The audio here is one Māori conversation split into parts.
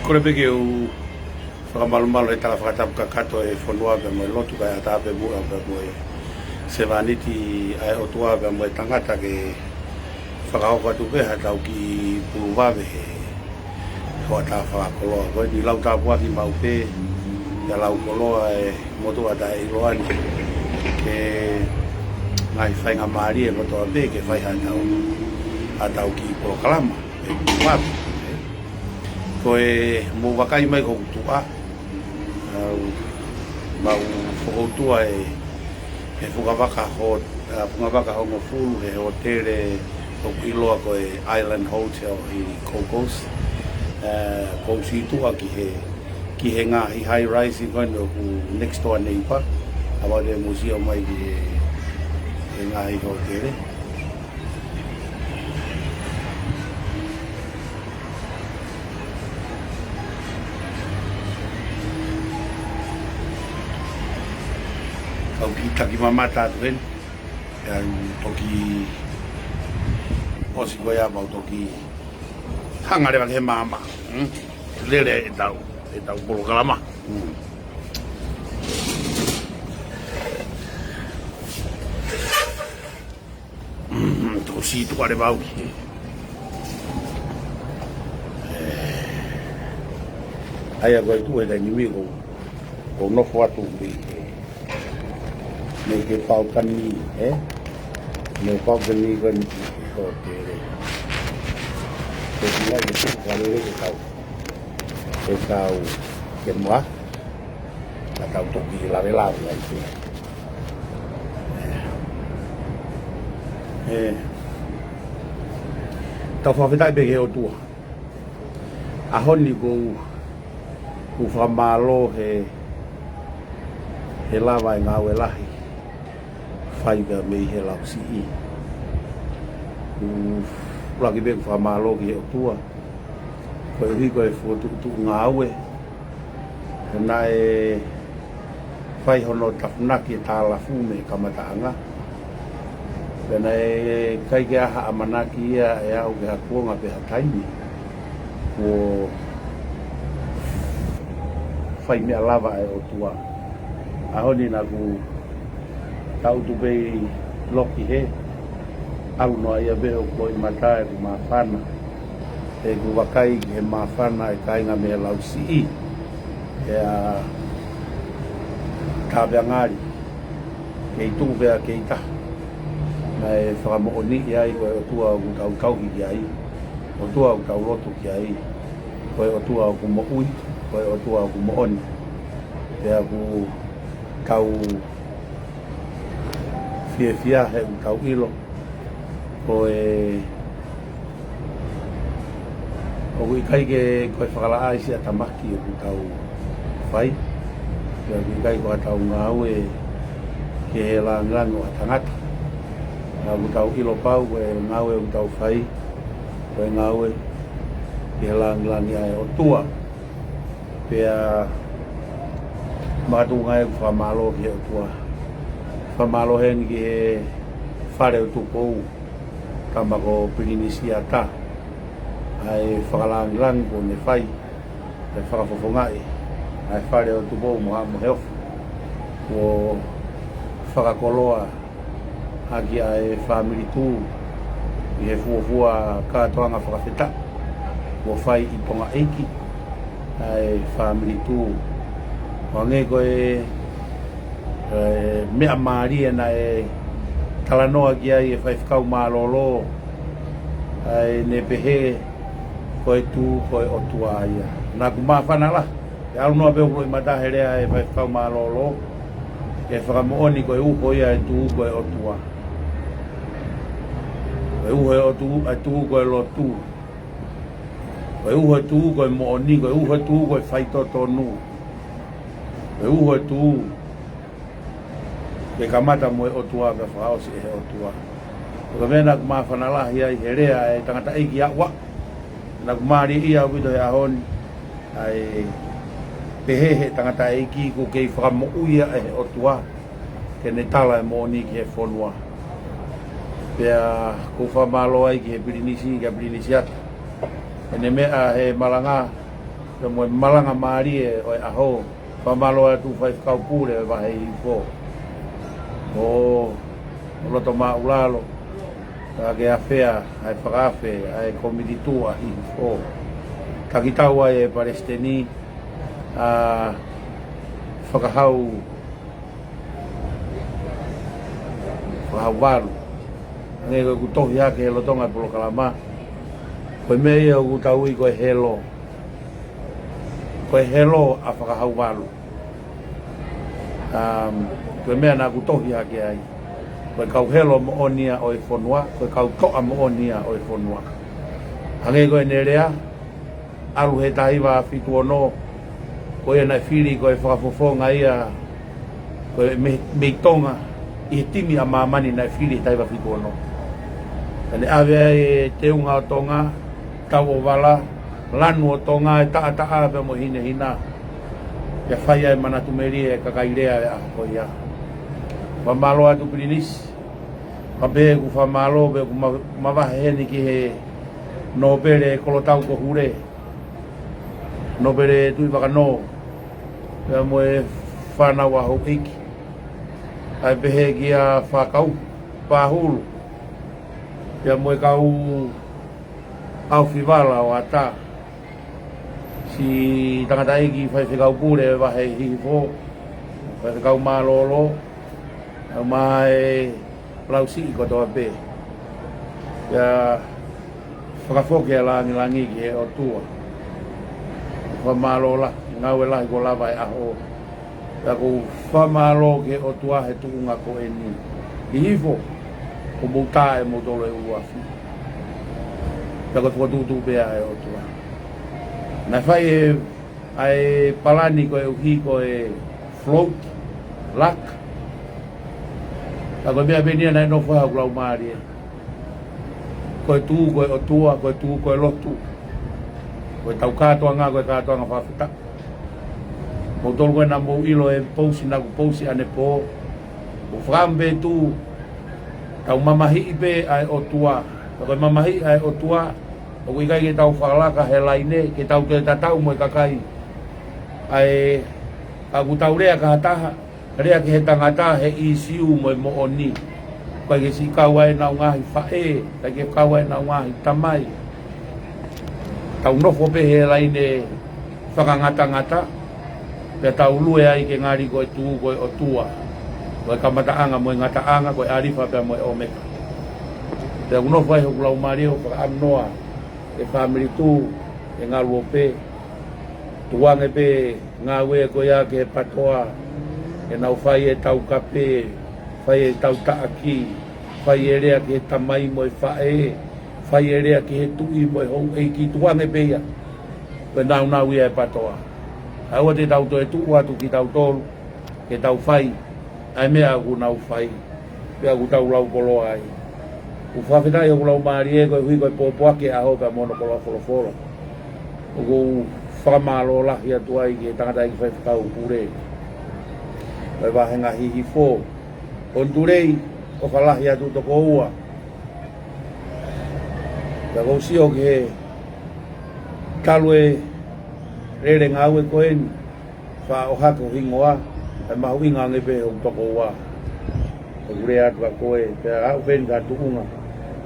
Kore peke u whakamalu e tala whakatapu kakato e whanua pe moe lotu kai atape mua pe moe se vaniti ai otua pe moe tangata ke whakahoko atu peha tau ki Puruwawe he hoa tā whakakoloa. Koe ni lau tā puaki mau pe ia lau koloa e motua ta e iloani ke ngai whainga maari e motua pe ke whai hatau ki Porokalama e Puruwawe. Koe mo wakai mai ko tua mau whakoutua e whukawaka ho ngofuru he hotere o iloa koe Island Hotel i Cocos ko situa ki he ngahi high rise i koe no next door neighbor awa de museo mai ki he ngahi hotere. Kau ki taki mamata tu kan, yang toki osi goya mau toki hanga de bang mama, lele etau Porokalama. Tu si tu ada bau. Ayah gua itu ada nyumi ko no fuatu bi. Nei ke paukani nei paukani kan hotere ke dia itu kalau ke kau ke mua atau untuk dilare-lare ya itu tau whawhetai beke o tua ahoni ko whamalo he lawa e ngau e lahi whaiga mei he lau si i. Lagi beng whamalo ki o tua. Koe hiko e whotukutu ngau e. Hena e whai hono tapunaki e tāla fume kamataanga. Hena e kai ke aha amanaki ia e au ke hakuonga pe hataimi. Ko whai mea lava e o tua. Ahoni na ku tau tu bei loki he au no ia be o koi mata e mafana e ku wakai he mafana e kai nga me lau si e a tabeangari ke tu be ke ita na e whakamo oni ia i koe o tua o tau ki ai o tua o tau roto ki ai koe o tua o kumo ui koe o tua o kumo oni e a ku kau fia he kau ilo ko e o kai ke ko whakala ai sia tamaki o tau whai ke kai ko tau ngau e ke he lang o tangata na tau ilo pau ko ngau e tau whai ko ngau e ke lang ai o tua pe a matu ngai whamalo ke o tua whamalo hen ki he whare o tukou tamba ko Pirinisia ta ai whakalangilang ko ne whai e whakafofongai ai whare o tukou moha moheofu ko whakakoloa haki ai family tu i he fuafua kātoanga whakawheta ko whai i tonga eiki ai family tu wange ko mea maari na e talanoa ki ai e whaifkau maalolo ai ne pehe koe tu koe o tua ia na kuma whana la e au noa peo koi mataherea e whaifkau maalolo e whakamooni koe uho ia e tu koe o tua koe uho e o tu e tu koe lo tu koe uho e tu koe mooni koe uho e tu koe whaitoto nu koe uho e tu ke kamata mo o tua ka whao si e o tua. O ka mena kuma whanalahi ai herea e tangata eiki awa. Na kumari ia wido e ahoni ai pehehe tangata eiki ko kei whakamo uia e o tua. Ke ne tala e moni ki e whonua. Pea ko whamalo ai ki he Pirinisi, ki a Pirinisiata. E ne mea he malanga Te mo malanga mari e o aho pa malo tu fai kau pure va hei fo o lo toma ulalo ta ke afea ai fagafe ai komiditua hi fo ka kitawa e palestini a fakahau walu nge ko tohi ake lo tonga polo kalama ko me e o taui ko helo a fakahau walu ko me na ku tohi ake ai ko kau helo mo onia o e fonua ko kau to mo onia o e fonua ange ko nerea alu he taiwa fituono ko e na fili ko e whakafofonga ia ko me tonga i timi a mamani na fili taiwa fituono ane ave e te unga o tonga tau o wala lanu o tonga e taa ave mo hine hina ya whaia e mana tumeri e kakairea e ako ia whamalo atu pirinis wabe ku whamalo be ku mawahe heni ki he nobere kolotau ko hure nobere tui waka no pia mo e whanau a ho iki ai behe ki a whakau pahulu pia mo e kau au whiwala o ata si tangata iki whai whikau pure wahe hifo whai whikau malolo au mai lausi ko toa pe pia whakafoke a langi ki he o tua whamalola ngau e lahi ko lava e aho pia ko whamalo ke o tua he tuunga ko e ni hifo ko muta e motolo e uafi pia ko tua tutu pia e o tua na whai e ai palani ko e uhi ko e float lak ta ko mea benia na no wha klau maari e ko e tu ko e o tua ko e tu ko e lotu ko e tau katoa ngā ko e katoa ngā whawhita mo tolu koe na mou ilo e pousi na ku pousi ane po o whambe tu tau mamahi ipe ai o tua ta ko e mamahi ai o tua o ku ikai ke tau whakalaka he laine ke tau te tatau mo e kakai ai ka ku tau rea ka hataha rea ke he tangata he isiu mo e mo oni koe ke si kawai na ngahi whae ta ke kawai na ngahi tamai tau nofo pe he laine whakangata-ngata pe tau lue ai ke ngari koe tu koe o tua koe kamataanga mo e ngataanga koe arifa pe mo e omeka pe nofo ai hokulau mario whakaanoa e family tu e ngā luo pe tuange pe ngā ue koe a ke patoa e nau whai e tau kape whai e tau taaki whai e rea ke tamai mo e whae whai e rea ke he tui mo e hong e ki tuange peia koe nau ia e patoa aua te tau to e tu atu ki tau tolu ke tau whai ai mea aku nau whai pe aku tau lau kolo ai u whawhetai o lau maari e koe hui koe pōpoake a hoka mono kolo wholofolo o ku whamalo lahi atu ai ke tangata i ki whaikau pure koe wahenga hihi fō on turei o whalahi atu toko ua ka kou sio ke talu e rere ngau e koe ni wha o hako hingoa e mahu inga ngepe o toko ua o kure atu a koe pe au peni ka tuunga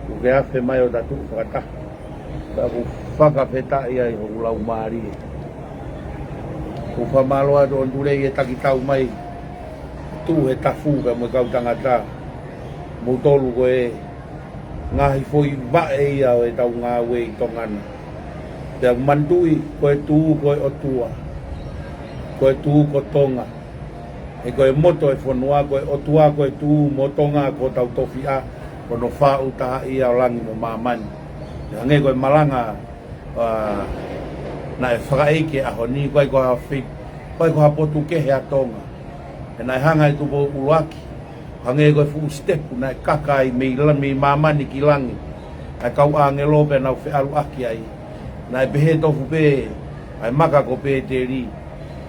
o ke afe mai o tatu whakata ka ku whakapeta ia i hoku lau maari ku whamalo atu on turei e takitau mai tu he tafu ka mo kau tangata mo tolu ko e ngahi foi ba e ia o e tau ngā ue i tongana te mandui ko e tu ko e o tua ko e tu ko tonga e ko e moto e whanua ko e o tua ko e tu mo tonga ko tau tofia ko no wha utaha ia o langi mo mamani nge ko e malanga na e whakaeke aho ni ko e ko hawhit ko e ko hapotu ke hea tonga e nai hanga i tupo uruaki hange koe fu step na kaka i mei mamani ki langi ai kau angelo pe na fe alu aki ai na behe tofu pe ai maka ko pe te ri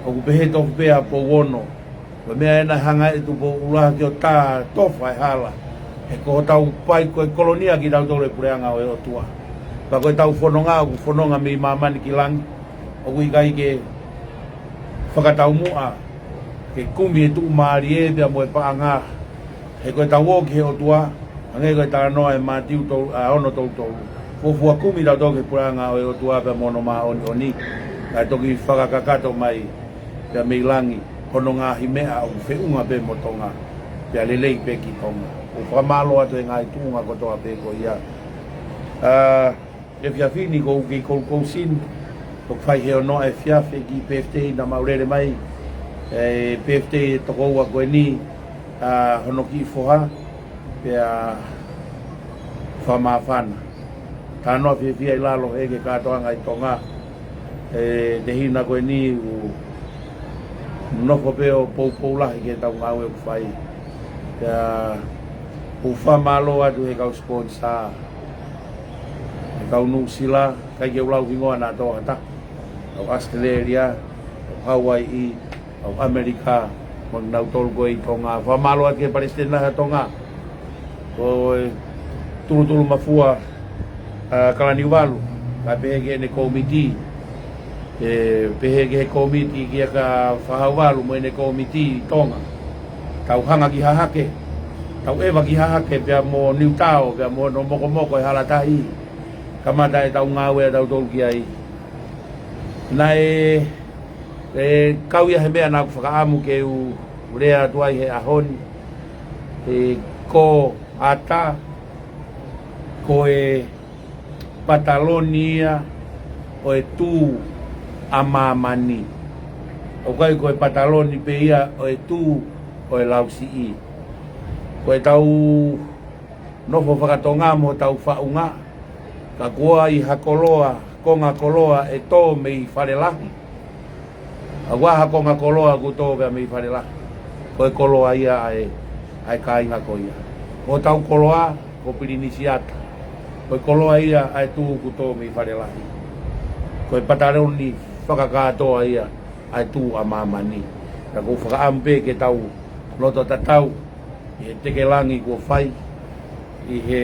o behe tofu pe a po wono ko me na hanga i tupo uruaki o ta tofu ai hala e ko tau pai ko kolonia ki tau tore pureanga o tua pa ko tau fononga mei mamani ki langi o kui kai ke whakatau mua ke kumi e tu maari e pia mo e paanga he koe tau o ki he o tua ange koe tā noa e mātiu tolu a ono tolu tolu fua kumi tau toke puranga o e o tua pia mono maa oni oni kai toki whakakakato mai pia meilangi hono ngā himea o whiunga pe mo tonga pia lelei pe ki tonga o whamalo atu e ngai tuunga kotoa pe ko ia e whiawhini ko uki kou sin o whai heo no e whiawhi ki PFT na maurere mai e PFT toko ua koe ni hono ki foha pia whamawhana tā noa whiawhia i lalo hege kātoanga i tonga e te hina koe ni u nofo peo poulahi ke tau ngau e kuwhai pia u whamalo atu he kau sponsor he kau nusila kai ke ulau hingoa nā toa hata au Australia au Hawaii au Amerika mo nau tolu koe i tonga whamalo atu ke Palestina ha tonga ko tulu mafua kalani walu ka pehe ne komiti pehe ke komiti ki ka whahawalu mo ne komiti tonga tau hanga ki hahake tau ewa ki hahake pia mo niu tau pia mo no moko e halatai kamata e tau ngawe tau tolu ki ai na kauia he mea na ku whakaamu ke u rea tuai he ahoni ko ata ko e Patalonia o e tu amamani o kai ko e pataloni pe ia o e tu o e lausi ko e tau nofo whakatonga mo tau whaunga ka kua i hakoloa konga koloa e tō me i wharelahi a waha konga koloa ku tō pia me i wharelahi ko e koloa ia ai kāinga ko ia ko tau koloa ko pirinisiata ko e koloa ia ai tū ku tō me i wharelahi ko e pataroni whakakātoa ia ai tū a mamani ka ku whakaampe ke tau loto tatau i he teke langi kua whai i he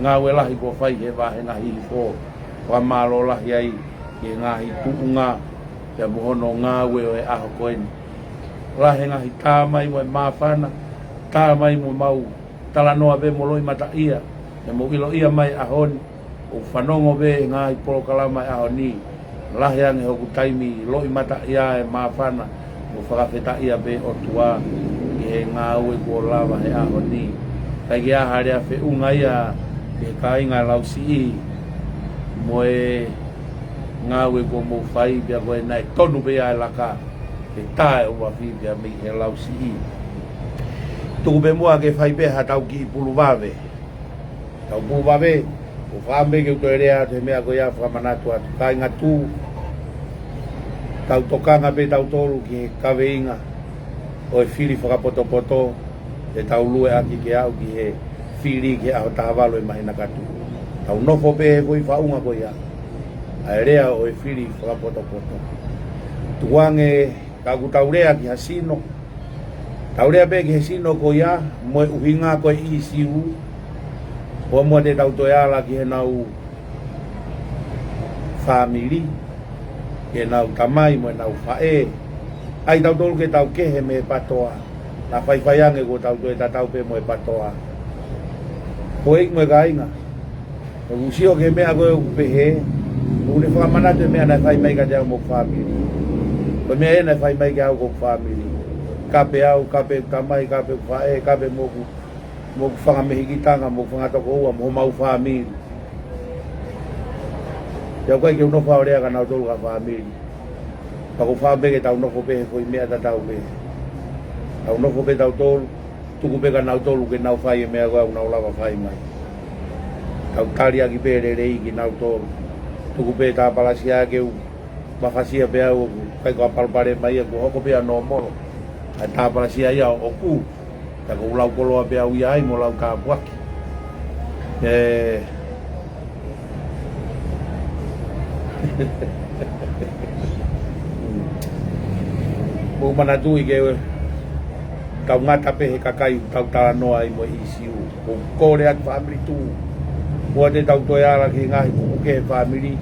ngawe lahi kua whai he wahe ngahi i fō wa malo lahi ai i he ngahi tuunga kia muhono ngawe o e aho koeni lahi ngahi tāmai mo e mawhana tāmai mo mau talanoa be mo loi mata ia e mo ilo ia mai ahoni o whanongo be ngahi polokalama e ahoni lahi ange hoku taimi loi mata ia e mawhana o whakawheta ia be o tua i he ngawe kua lawa he ahoni kai ki aha rea whiunga ia i he kāinga lausi i mo e ngawe kua mo whai pia koe nai tonu be ai laka e tae o wafi pia mi he lausi i tuku be mua ke whai peha tau ki pulu wawe tau pulu wawe o whambe ke uto erea te mea koe ia whamanatu atu kāinga tū tau tokanga pe tau tolu ki he kawe inga o e whiri whakapoto e tau lue aki ke au ki he whiri ki aho tahawalo e mahina katu tau nofo pe he koi whaunga koe ia a rea o e whiri whakapoto tuange kaku tau rea ki hasino tau rea pe ki hasino koe ia mo e uhinga koe i siu o mo te tau toe ala ki he nau family ke nau tamai mo e nau whae ai tau tolu ke tau kehe me patoa na whaiwhaiange ko tau toe tatau pe mo e patoa ko eik mo e kainga o usio ke mea koe uku pehe o ne whakamanatu e mea nai whai mai ka te au mo family ko mea e nai whai mai ka au ko family kape au, kape tamai, kape whae, kape moku whangamehikitanga mo whangatoko ua mo mau family Ia koe ke unofa o rea ka nau tolu ka whamiri. Pako whambe ke tau nofo pehe koi mea ta tau pehe. Tau nofo pe tau tolu, tuku pe ka nau tolu ke nau whai e mea koe au nau lava whai mai. Tau tari aki pe re rei ki nau tolu. Tuku pe ta palasia ke u mawhasia pe au kai koa palpare mai e ku hoko pe a no moro. Ai ta palasia ia o ku. Ta ko ulau koloa pe au ia ai mo lau ka puaki. Mo manatu i ke tau ngata pe he kakai tau tala noa i mo isiu ko kore ak family tu mo te tau toia la ki ngahi ku ke family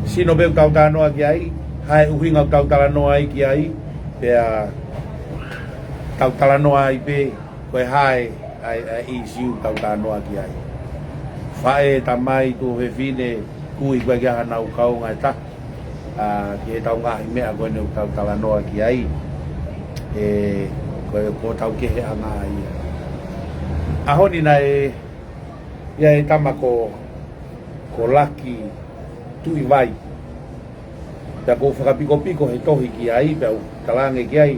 sino be tau tala noa ki ai hai uhinga tau talanoa ai ki ai pea tau talanoa ai pe koe hai ai isiu tau talanoa ki ai fae tamai tu vevine kui koe kia hanau kau ngai ta ke tau ngahi mea koe neu tau talanoa ki ai koe ko tau kehe anga ai ahoni na ia e tama ko laki tui vai ta ko whakapiko he tohi ki ai pau talange ki ai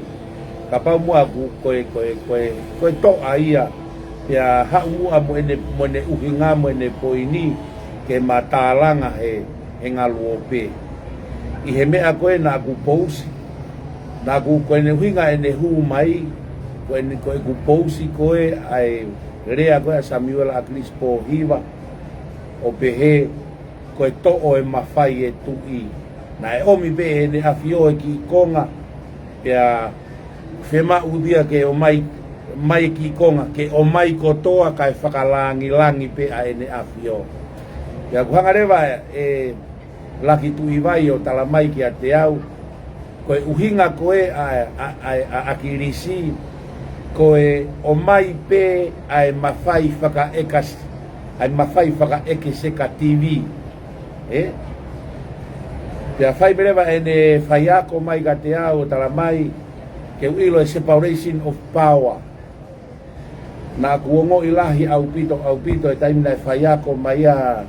ka pau mua koe to aia pia hau mo ene uhinga mo ene poini ke matalanga he ngalu ope i he mea koe na ku pousi na ku koe ne huinga ene hu mai koe ku pousi koe ai rea koe a Samuel Akrispo hiva o pehe koe to o e mawhai e tui na e omi pe ene afio e ki konga pia whema udia ke o mai ki konga ke o mai kotoa kai whakalangi pe a ene afio pia kuhanga rewa e laki tui vai o tala mai ki a te au koe uhinga koe a kirisi koe o mai pe ai mawhai whaka ekas ai mawhai whaka eke seka TV pia whai merewa ene whaiako mai ka te au tala mai ke uilo e separation of power na kuongo ilahi au pito e taimina e whaiako mai a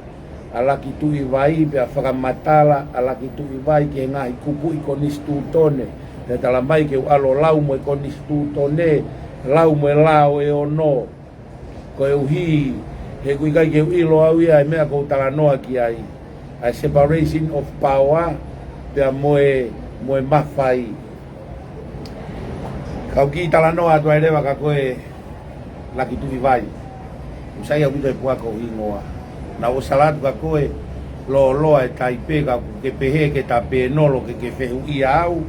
laki tui vai pia whakamatala a laki tui vai ke ngahi kupu i konistu tone te tala mai ke alo lau mo i konistu tone lau mo e lao e ono ko e uhi he kuikai ke uilo au ia e mea kou tala noa ki ai a separation of power pia moe mawhai kau ki tala noa tua erewa ka koe laki tui vai usai au pito e puako hingoa na o salatu ka koe loa e taipe ka ke pehe ke ta penolo ke fehu ia au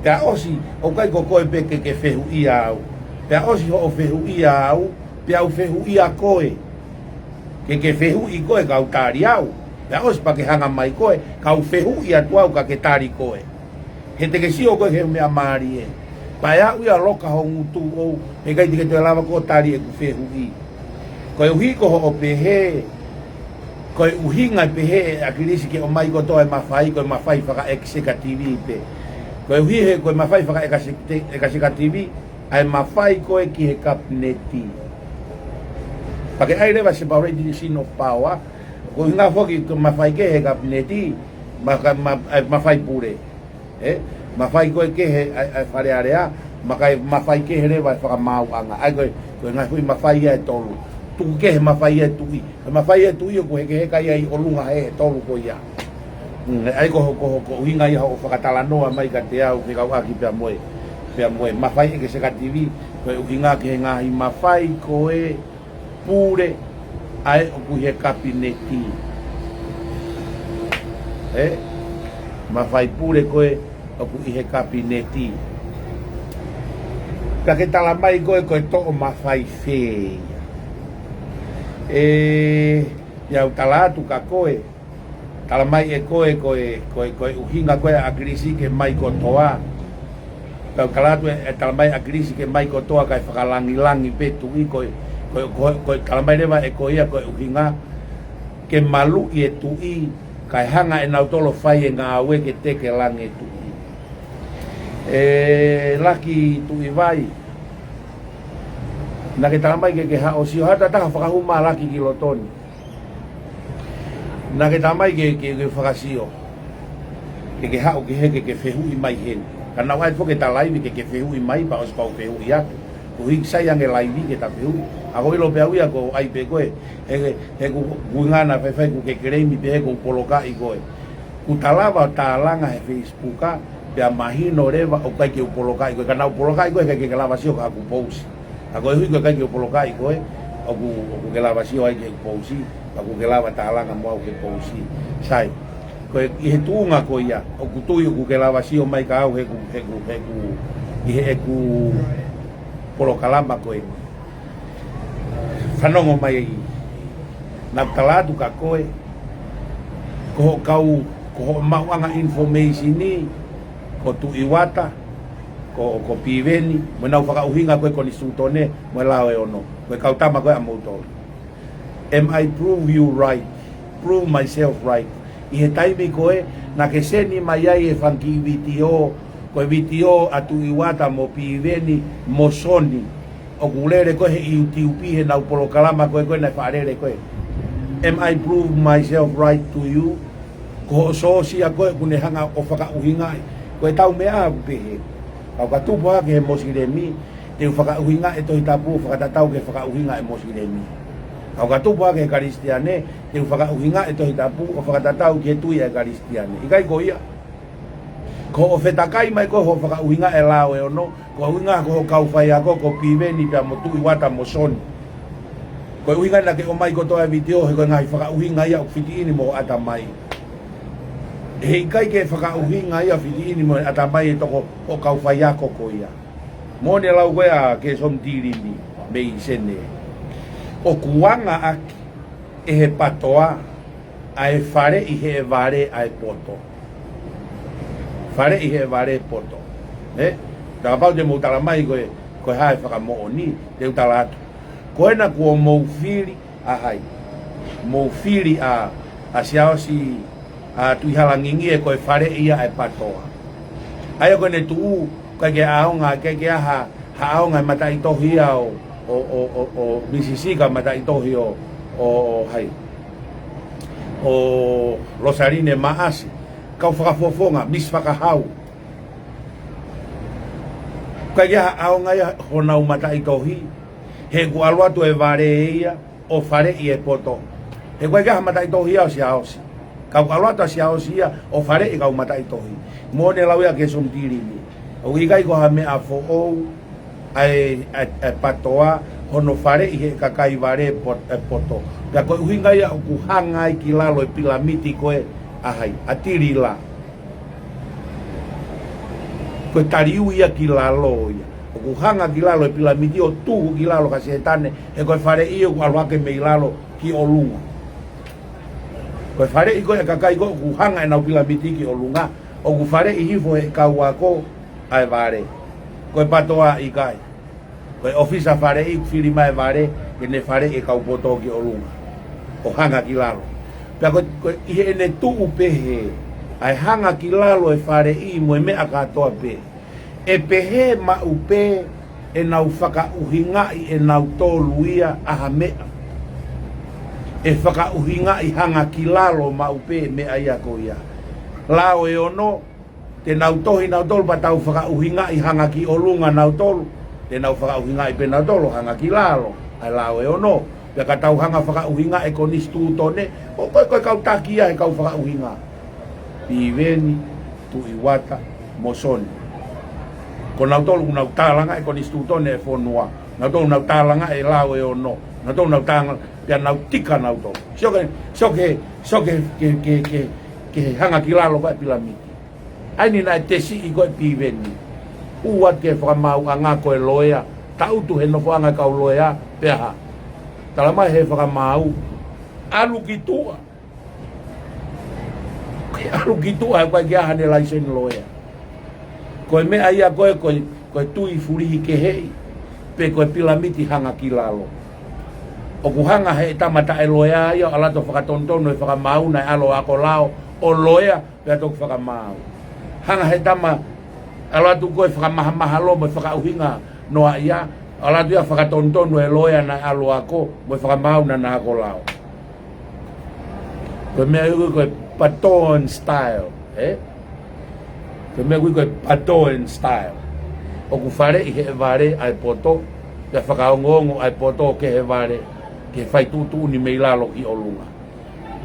pia osi o kai ko koe pe ke fehu ia au pia osi ho o fehu ia au pia o fehu ia koe ke fehu i koe ka utari au pia osi pa ke hanga mai koe ka u fehu ia tuau ka ke tari koe he te ke sio koe he mea maari e pa ia uia loka ho ngutu ou he kai tike te lava ko tari e ku fehu i koe uhi ko ho o pehe koe uhinga pehe a kirisi ke o mai ko toa e mawhai koe mawhai whaka ekseka TV pe koe uhi he koe mawhai whaka ekseka TV ai mawhai koe ki he kapneti pake ai rewa separation of power koe hinga whoki koe mawhai ke he kapneti mawhai pure mawhai koe ke he whare area mawhai ke he rewa whaka mau anga ai koe ngai hui mawhai e tolu tu ke he mawhai e tui mawhai e tui o koe he kai ai o lunga he tolu ko ia ai ko hinga ia o whakatala noa mai ka te au ke kau aki pia moe mawhai e ke seka TV koe hinga ke ngahi mawhai koe pure ai o kuhe kapineti mawhai pure koe o kuhe kapineti ka ke tala mai koe to o mawhai whee iau talatu ka koe tala mai e koe uhinga koe a krisi ke mai kotoa tau talatu e tala mai a krisi ke mai kotoa kai whakalangi petu i koe tala mai rewa e koe ia koe uhinga ke malu i e tu i kai hanga e nautolo whai e ngā aue ke teke langi e tu i laki tu i vai na ke talamai ke hao sio hata taka whakahuma laki ki lotoni na ke talamai ke whakasio ke hao ke heke ke whehu i mai hen kana wai fo ke ta laivi ke whehu i mai pa os pau whehu i atu ko hik sayang e laivi ke ta whehu ako ilo pe auia ko ai pe koe he ku ngana whewhai ku ke kereimi pe he ku poloka i koe ku talava talanga he Facebooka pe a mahino rewa o kai ke upoloka i koe kana upoloka i koe ke lava sio ka ku pousi ako hui ko kai ke poloka i koe aku ke lava sio ai ke pousi aku ke lava talanga mo ke pousi sai ko i he tunga ko ia o ku tui ku ke lava sio mai ka au he ku poloka lama ko e whanongo mai na talatu ka koe ko ko mauanga information ni ko tu iwata ko piveni mo na whakauhinga koe ko ni sutone mo lao e ono koe kautama koe a moutou. Am I prove you right? Prove myself right. I he taimi koe na ke seni mai ai e whanki vitio koe vitio atu iwata mo piveni mo soni o kulere koe he iutiupi he nau polo kalama koe koe na whaarere koe. Am I prove myself right to you? Ko so sia koe kune hanga o whakauhinga koe tau mea pehe. Kau katupo ha ke mosiremi te whakauhinga e tohi tapu whakatatau ke whakauhinga e mosiremi. Kau katupo ha ke karistiane te whakauhinga e tohi tapu o whakatatau ke tui e karistiane. Ikai ko ia. Ko o whetakai mai ko ho whakauhinga e lao e ono. Ko uhinga ko ho kau whai ako ko piveni pia mo tui wata mo soni. Ko uhinga na ke o mai ko toa video he ko ngai whakauhinga ia o whitiini mo ata mai. Hei kai ke whakauhinga ia whitiini mo ata mai e toko o kau whai ako ko ia. Mo ne lau koe a ke somtirimi me i sene. O kuanga aki e he patoa a e whare i he vare a e poto. Whare i he vare poto. Taka pau te moutala mai koe hae whakamoo ni te utala atu. Koe na kua moufiri a hai. Moufiri a siaosi a tuihalangingi e koe whare ia e patoa. Aia koe ne tuu kai ke aonga ke aha aonga mata itohi o Mississippi mata itohi o hai o Rosarine Maasi kau whakafofonga mis whakahau kai ke aonga ia honau mata itohi he kualua tu e vare ia o whare i e poto he koe ke mata itohi au siaosi kau alua tu siaosi ia o whare i kau mata itohi mo ne lau ia ke somtirimi o ikai ko ha me a fo o ai patoa hono whare i he kakai vare poto. Pea koe uhinga ia o kuhanga i ki lalo e pilamiti koe ahai, atiri la. Koe tariu ia ki lalo ia. O kuhanga ki lalo e pilamiti o tuhu ki lalo kasi hetane he koe whare i o alwake me i lalo ki o lunga. Koe whare i koe kakai koe kuhanga e nau pilamiti ki o lunga. O ku whare i hifo he kau ako ai vare. Koe patoa i kai. Koe ofisa whare i whiri mai vare ke ne whare e kau poto ki o lunga. O hanga ki lalo. Pea koe i he ne tuu pehe. Ai hanga ki lalo e whare i mo e mea katoa pehe. E pehe ma upe e nau whaka uhingai e nau tolu ia aha mea. E whaka uhingai hanga ki lalo ma upe mea ia ko ia. Lao e ono te nau tohi nau tolu pa tau whaka uhinga i hanga ki olunga nau tolu. Te nau whaka uhinga i pe nau tolu hanga ki lalo. Ai lao e ono. Pea ka tau hanga whaka uhinga e konistu tone. O koe kau takia e kau whaka uhinga. Piveni, tu iwata, mosoni. Ko nau tolu nau talanga e konistu tone e whonua. Nau tolu nau talanga e lao e ono. Nau tolu nau talanga pea nau tika nau tolu. Soke ke hanga ki lalo koe pilamiti. Aini na tesi i koe piveni. Ua ke whakamau anga koe loea. Tautu he nofo anga kau loea. Peha. Talamai he whakamau. Alu ki tua. Alu ki tua e koe ki ahane laisen loea. Koe mea ia koe tui furihi ke hei. Pe koe pilamiti hanga ki lalo. O kuhanga he tamata e loea ia. Alato whakatontono e whakamau na alo ako lao. O loea pea toku whakamau. Hanga he tama alatu koe whakamaha lo mo whakauhinga noa ia. Alatu ia whakatontono e loea na alo ako mo whakamau na na ako lao. Koe mea koe paton style. Koe mea koe paton style. O ku whare i he vare ai poto. Pea whakaongongo ai poto ke he vare. Ke whai tutu ni mei lalo ki olunga.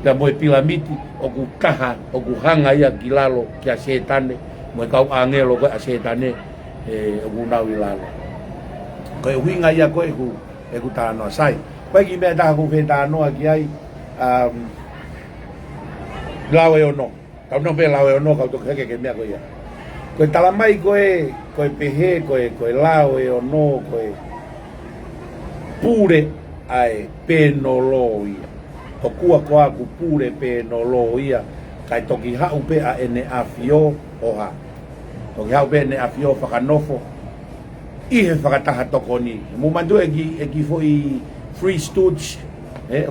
Pea moe pilamiti o ku kaha, o ku hanga ia ki lalo ki a setane. Moe kau angelo koe a setane o ku nau i lalo. Koe huinga ia koe e ku tānoa sai. Koe ki mea taha ku whe tānoa ki ai lau e ono. Kau no pe lau e ono kau toke heke ke mea koe ia. Koe talamai koe pehe, koe lau e ono, koe pure ai penolo ia. O kua koa ku pure penolo ia kai toki hau pe a ene afio oha toki hau pe ene afio whakanofo i he whakataha toko ni mu mandu eki foi Free Stooge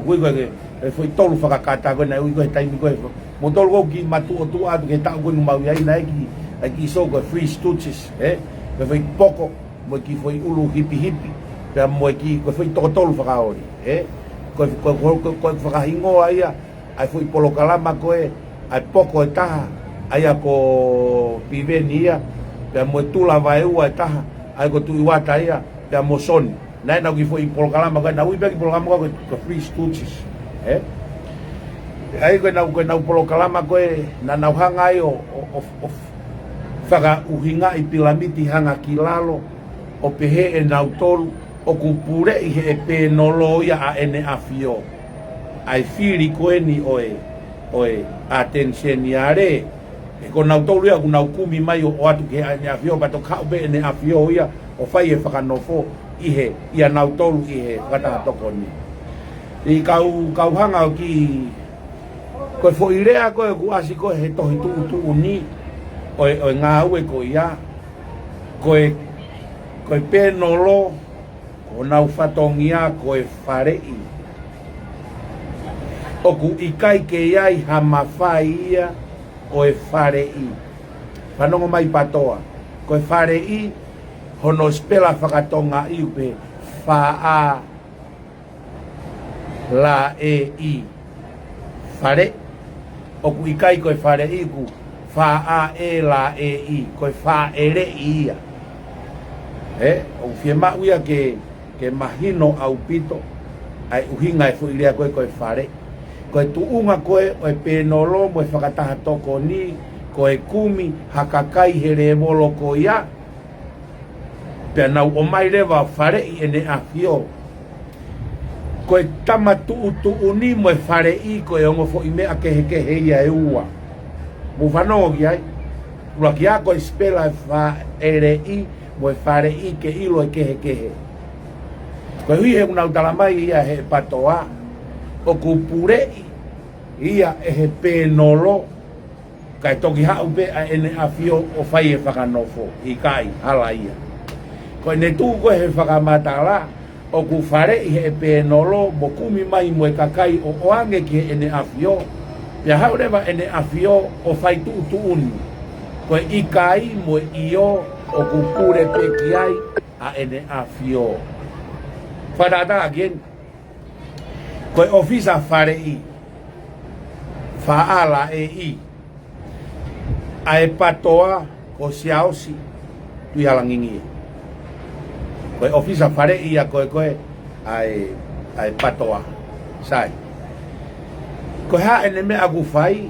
kui koe foi tolu whakakata koe na ui koe taimi koe mo tolu koe ki matu o tua atu ke tau koe numau iai na eki so koe Free Stooges koe foi poko mo ki foi ulu hipi pia mo ki koe foi tolu whakaori koe whakahingoa ia ai foi polokalama koe ai poko e taha ai ako piveni ia pia mo tula vai ua e taha ai ko tu iwata ia pia mo soni nai na ki foi polokalama koe na ui pia ki polokalama koe ko Free Stooges ai koe na polokalama koe na nauhanga ai o whaka uhinga i pilamiti hanga ki lalo o pehe e nautolu o kupure i he e penolo ia a ene afio ai whiri koe ni oe atenseniare e ko nautolu ia ku naukumi mai o atu ke ene afio pato kau be ene afio ia o whai e whakanofo ia nautolu i he whakataha toko ni i kau hanga o ki koe fo irea koe ku asi koe he tohi tuu ni oe ngā ue ko ia koe penolo ko nau whatongia koe wharei o ku ikai ke iai hama whai ia oe wharei whanongo mai patoa koe wharei hono spela whakatonga i upe whaa la i whare o ku ikai koe wharei ku whaa la i koe wha ere ia o fie mauia ke mahino au pito ai uhinga e fuirea koe whare koe tuunga koe oe penolo mo e whakataha toko ni koe kumi hakakai he re molo ko ia pia nau o mai rewa whare i ene afio koe tama tuu ni mo e whare i koe ongo fo i mea kehe ia e ua mu whanongo ki ai ura ki a koe spela wha ere i mo e whare i ke ilo e kehe koe hui he unau talamai ia he patoa o kupure ia e he penolo kai toki hau pe a ene afio o whai e whakanofo i kai hala ia koe ne tu koe he whakamatala o ku whare i he penolo mo kumi mai mo e kakai o oange ki he ene afio pia hau rewa ene afio o whai tuuni koe i kai mo io o kupure pe ki ai a ene afio whanata again koe ofisa whare i whaala e i a e patoa ko siaosi tui halangingi koe ofisa whare i a koe a e patoa sai koe ha ene me agu whai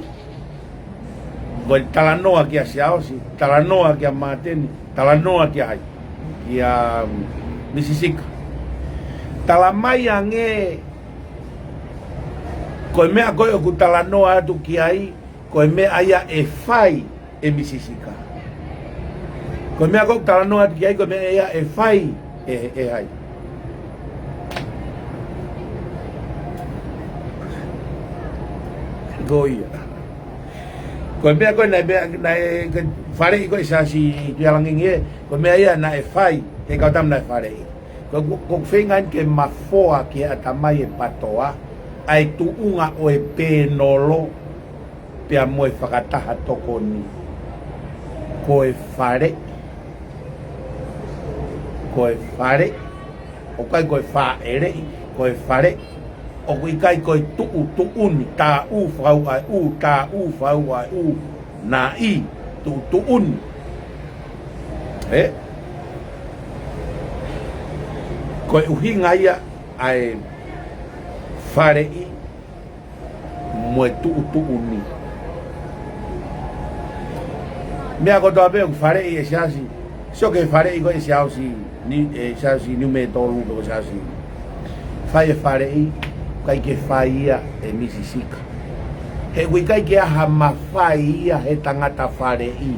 koe talanoa ki a siaosi talanoa ki a mateni talanoa ki a hai ki a Misisika talamai ange koe mea koe o ku talanoa atu ki ai koe mea aia e whai e Misisika koe mea koe talanoa atu ki ai koe mea aia e whai e hai goia koe mea koe na whare i koe sa si tualangingi koe mea aia na e whai e kautam na e whare i ko whengan ke mafoa ki a tamai e patoa ai tuunga o e penolo pia mo e whakataha toko ni ko e whare o kai ko e whaere ko e whare o kui kai ko e tuuni ta u whau ai u ta u whau ai u na i tuuni koe uhinga ia ai whare i mo e tuuni mea kotoa peo whare i e siasi so ke whare i koe siasi ni me tolu ko siasi whai e whare i kai ke whai ia e Misisika he kui kai ke aha mawhai ia he tangata whare i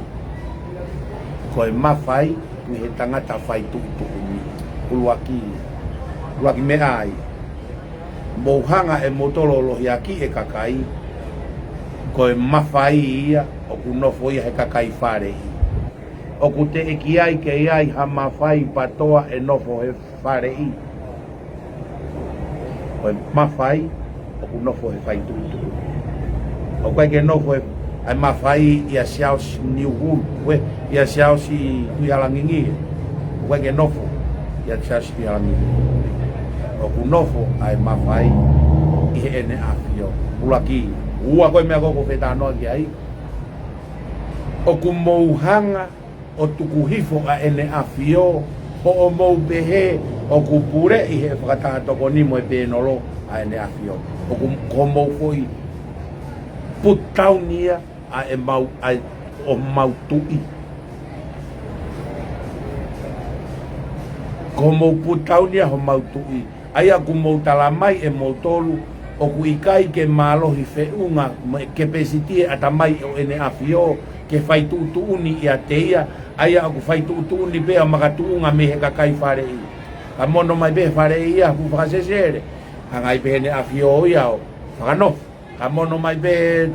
koe mawhai kui he tangata whai tuuni uluaki me ai mouhanga e motolo lohi aki e kakai koe mawhai ia o ku nofo ia he kakai whare i. O ku te eki ai ke iai ha mawhai patoa e nofo he whare i. Koe mawhai o ku nofo he whai tutu. O koe ke nofo he ai mawhai ia siao si New Wool, ia siao si Tuihalangingi. O koe ke nofo ia siao si Tuihalangingi. O ku nofo ai mawhai i he ene awhio. Ulaki, ua koe mea koko whetanoa ki ai. O ku mouhanga o tuku hifo a ene awhio. Ho o mou pehe o ku pure i he whakatahatoko ni mo e pēnolo a ene awhio. O ku mou foi putaunia a e mau ai o mau tui. Ko mou putaunia ho mau tui. Ai aku mou talamai e mou tolu o ku ikai ke malohi feunga ke pesitie atamai o ene awhio ke whai tuuni i a teia. Ai aku whai tuuni bea makatuunga me he kakai whare i. Ka mono mai be whare i a ku whakasesere. Hangai be ene awhio ia o whakanof. Ka mono mai be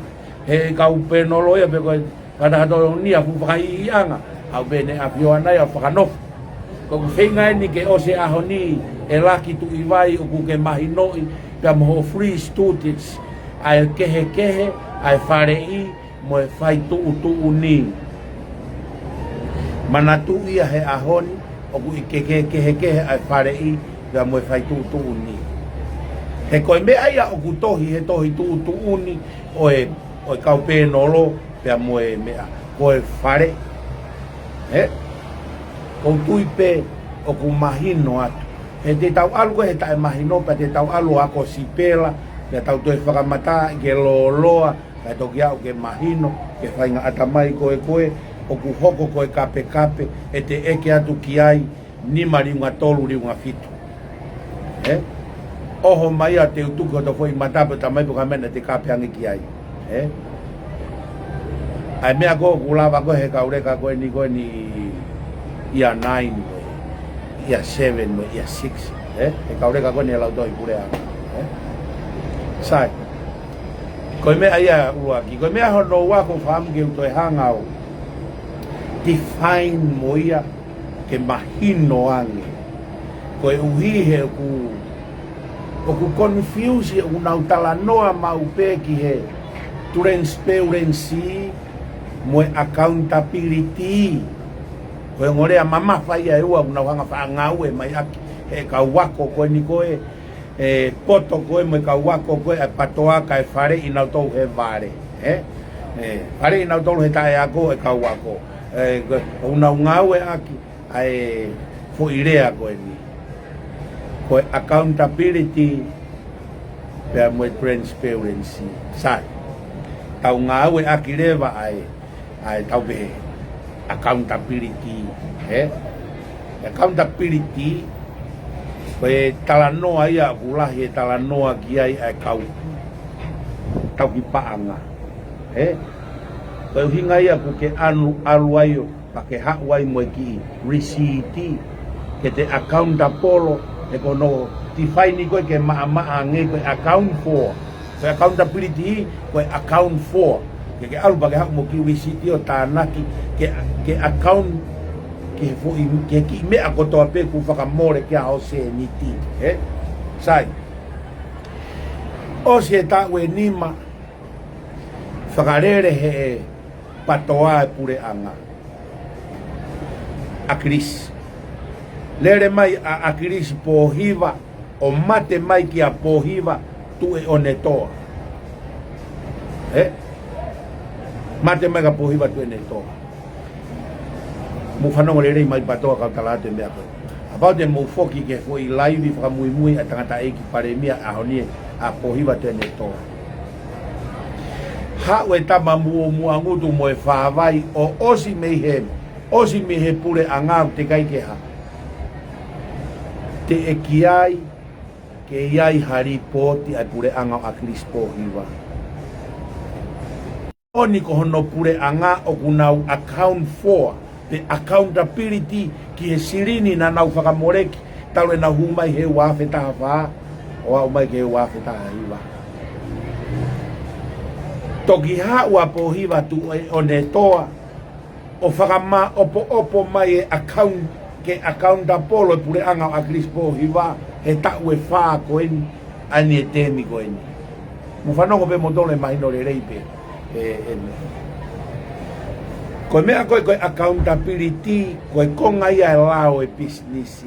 he kau penolo ia be koe katahato nia fu whakai i anga. Au be ene awhio anai a whakanof. Ko whengai ni ke ose aho ni e laki tu iwai o ku ke mahinoi pia moho free students ai kehe ai whare i mo e whai tuu ni. Mana tu ia he ahoni o ku i kehe ai whare i pia mo e whai tuu ni. He koe mea ia o ku tohi he tohi tuu ni o e kau pēnolo pia mo e mea koe whare. He? Kou tui pe o ku mahino atu. He te tau alu koe he tae mahino pa te tau alu ako sipela. Pia tau toi whakamata ke loa. Kai toki au ke mahino. Ke whainga atamai koe o ku hoko koe kape. E te eke atu ki ai. Nima riunga tolu riunga fitu. He? Oho mai a te utuki o to fwoi matape tamai puka mena te kape angi ki ai. He? Ai mea koe kulawa koe he kaureka koe ni ia 9, ia 7, ia 6. E kaureka koe ni lau toi pure anga. Sai. Koe mea ia uruaki. Koe mea hono wako whaamge utoi hangau. Define mo ia ke mahino ange. Koe uhihe o ku confuse o nau talanoa mau peki he transparency mo accountability. Koe ngorea mama whai ai ua una whanga whaangau e mai aki he ka wako koe ni koe poto koe mo ka wako koe e patoa ka e whare i nau tau he vare. Whare i nau tau he tae ako e ka wako. Una ngau e aki ai fo irea koe ni. Koe accountability pia mo transparency. Sai. Tau ngau e aki rewa ai tau behe. Accountability, accountability, koe talanoa ia kulahi talanoa ki ai kau tau ki paanga, koe hinga ia ku ke alu aio pa ke hawai mo ki receipt ke te account apolo e kono ti fai ni koe ke maa nge koe account for, koe accountability koe account for. Ke alu bagi hak mo ki wisiti o tanaki ke account ke fo ke ki me akoto ape ku whakamore ke ao se niti. Sai. O se ta we nima whakarere he patoa e pure anga. A Chris. Lere mai a Chris pohiva o mate mai ki a pohiva tu e onetoa. Mate mai ka pohiva tu e onetoa. Mu whanongo le rei mai patoa kau talate mea koe. Apau te mou foki ke foi laivi whakamui a tangata eki paremia a honie a pohiva tu e onetoa. Hawe tama mua ngutu mo e whaavai o osi mehe pure angau te kai ke ha. Te e kiai ke iai hari poti ai pure angau a Chris pohiva. Oni ko hono pure anga o kunau account for the accountability ki e sirini na nau whakamoreki tau e na humai he wafe taha wha o au mai ke he wafe taha iwa. toki haua po hiva tu o ne toa o whakama opo mai e account ke account da polo pure anga a crispo hiva he tau e wha ko eni ani e temi ko eni mo whanongo pe motole mai no le reipe ko mea koe accountability koe konga ia e lao e business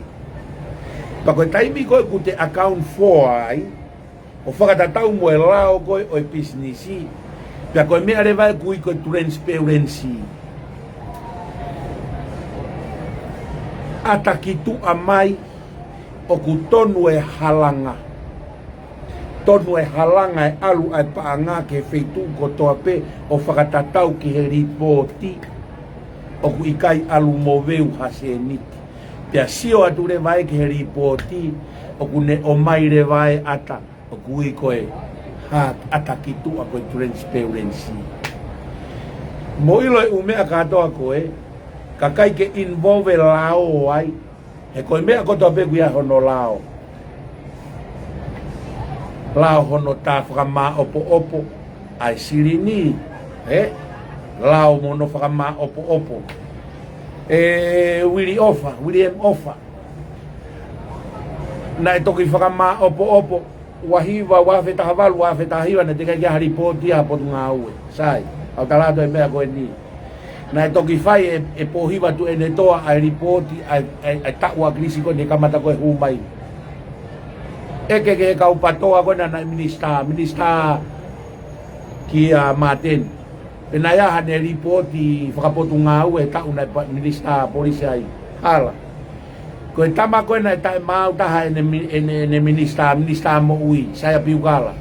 pa koe taimi koe ku te account 4 ai o whakatatau mo e lao koe o e business pia koe mea le vai kui koe transparency ata ki tu a mai o ku tonu e halanga e alu ai paanga ke feitu ko toa pe o whakatatau ki he ripoti o ku ikai alu moveu haseniti pia sio atu le vai ki he ripoti o ku ne o mai le vai ata o ku i koe ata ki tu a koe transparency mo ilo e umea katoa koe ka kai ke involve lao ai e koe mea koto pe kuia hono lao hono ta whakama opo ai sirini lao mono whakama opo William Offa na e toki whakama opo wahiva wafeta havalu wafeta hiva na tika kia haripoti hapo tunga ue sai au talato e mea koe ni na e toki whai e pohiva tu e ne toa ai ripoti ai takua krisi koe ne kamata koe humai eke ke kau patoa koe na minister ki a Martin pena ia hane ripoti whakapotu ngā ue tau na minister polisi ai hala koe tama koe na e tae mau taha ene minister mo ui saya piukala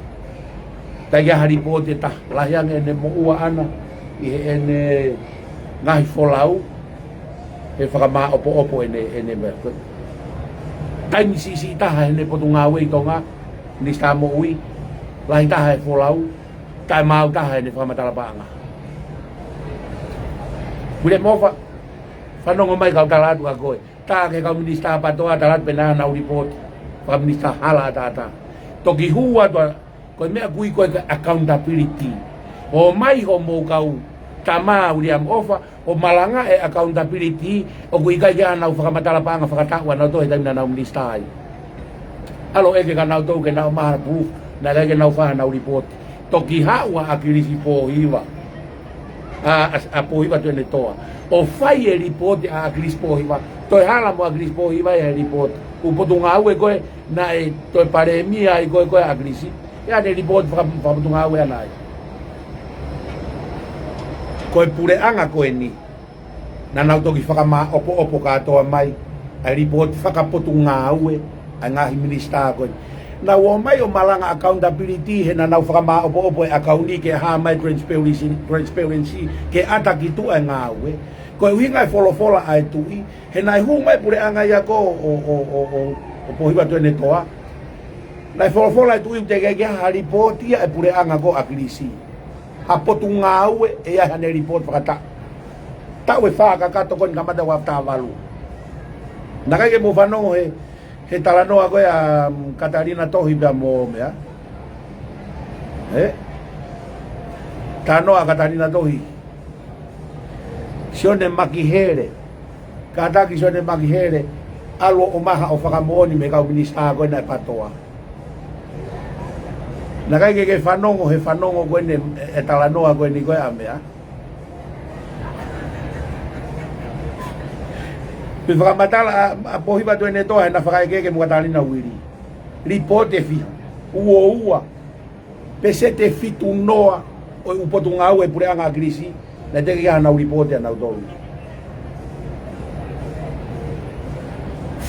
tai kia haripoti ta lahiang ene mo ua ana i ene ngahi folau e whakama opo ene mea taimi si taha ene potu ngā ue i tonga minister mo ui lahi taha e folau tae mau taha ene whakamatalapaanga Kule mofa whanongo mai kau talatu a koe ta ke kau minister patoa talatu pena na uripoti pa minister hala tata toki hua toa koe mea kui koe accountability o mai ho mo kau tama William Offa o malanga e accountability o kui kai kia nau whakamatalapanga whakatakua nau tohe taimina nau minister ai alo eke ka nau tau ke nau maha proof na ke nau whaha nau report toki haua a kirisi po hiva a pohiva tu ene toa o fai e report a Chris pohiva toi hala mo a Chris pohiva e report upotu ngā ue koe na e toi pare mia i koe a Chris ea ne report whakapotu ngā ue anai koe pure anga koe ni na nau toki whakama opo katoa mai a report whakapotu ngā ue a ngahi minister koe na o mai o malanga accountability he na nau whakama opo e akauni ke ha mai transparency ke ata ki tu e ngā ue koe uhinga e wholofola ai tui he nai hu mai pure anga ia ko o pohiva tu ene toa nai wholofola ai tui te kei ha ripotia e pure anga ko a krisi ha potu ngā ue e ia hane report whakata tau e whaka kato kon kamata wafta walu na kai ke mo whanongo he talanoa koe a Katarina Tohi pia mo mea tanoa Katarina Tohi sione makihere kataki sione makihere alo o maha o whakamooni me kau minister koe na e patoa na kai ke whanongo he whanongo koe ne e talanoa koe ni koe a mea pe whakamatala a pohiva tu ene toa na whakaekeke mukatalina wiri report e fi ua pese te fitu noa o upotu ngā ue pure anga krisi na te kia nau report e nau tolu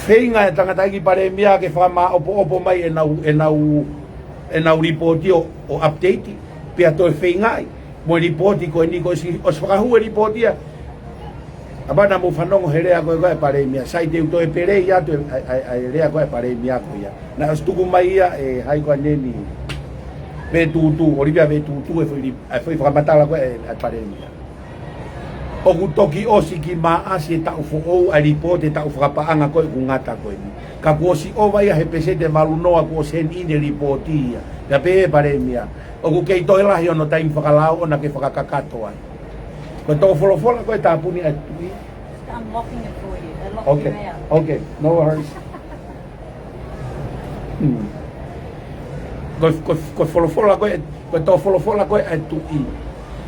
whenga e tangataiki pare mea ke whakama opo mai e nau report o update pia toi whengai mo report koe ni koe si os whakahua report ia abana mo whanongo he rea koe koe pare mea sai te uto e pere ia tu ai rea koe pare mea koe ia na os tuku mai ia e hai koe neni ve tutu oribia ve tutu e foi whakamatala koe e pare mea o ku toki osi ki maasi ta ufo o a ripote ta ufa paanga koe ku ngata koe ni ka ku osi o vai he pesete malunoa ku osi ine ripotia ya pe paremia o ku kei toi lahi ono taim whakalao ona ke whakakakato ai koe tō wholofola koe tā puni atu i I'm locking it for you. I lock okay, you out. okay, no worries koe wholofola koe tō wholofola koe atu i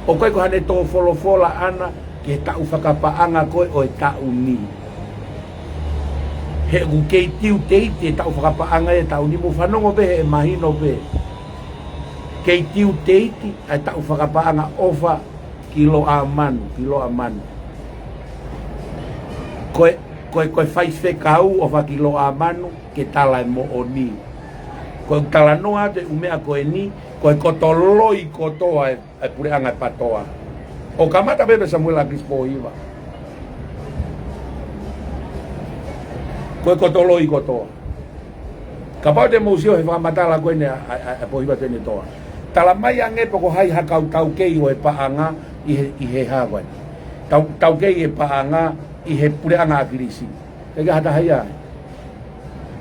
o koe ko hane tō wholofola ana ke tau whakapaanga koe o e tau ni. He ku kei tiu teiti e tau whakapaanga e tau ni. Mo whanongo be e mahino be. Kei tiu teiti e tau whakapaanga ofa kilo a manu. Koe whaife kau ofa kilo a manu ke tala e mo o ni. Koe tala noa te umea koe ni, koe kotoloi kotoa e pureanga e patoa. O kamata bebe Samuel Agrispo iwa. Koe kotoloi kotoa. Kapau te mousio he whamatala koe ne a pohiwa tene toa. Tala mai ange poko hai hakau tau kei o e paanga i he hawai. Tau kei e paanga i he pureanga Agrisi. Ega hata hai ai.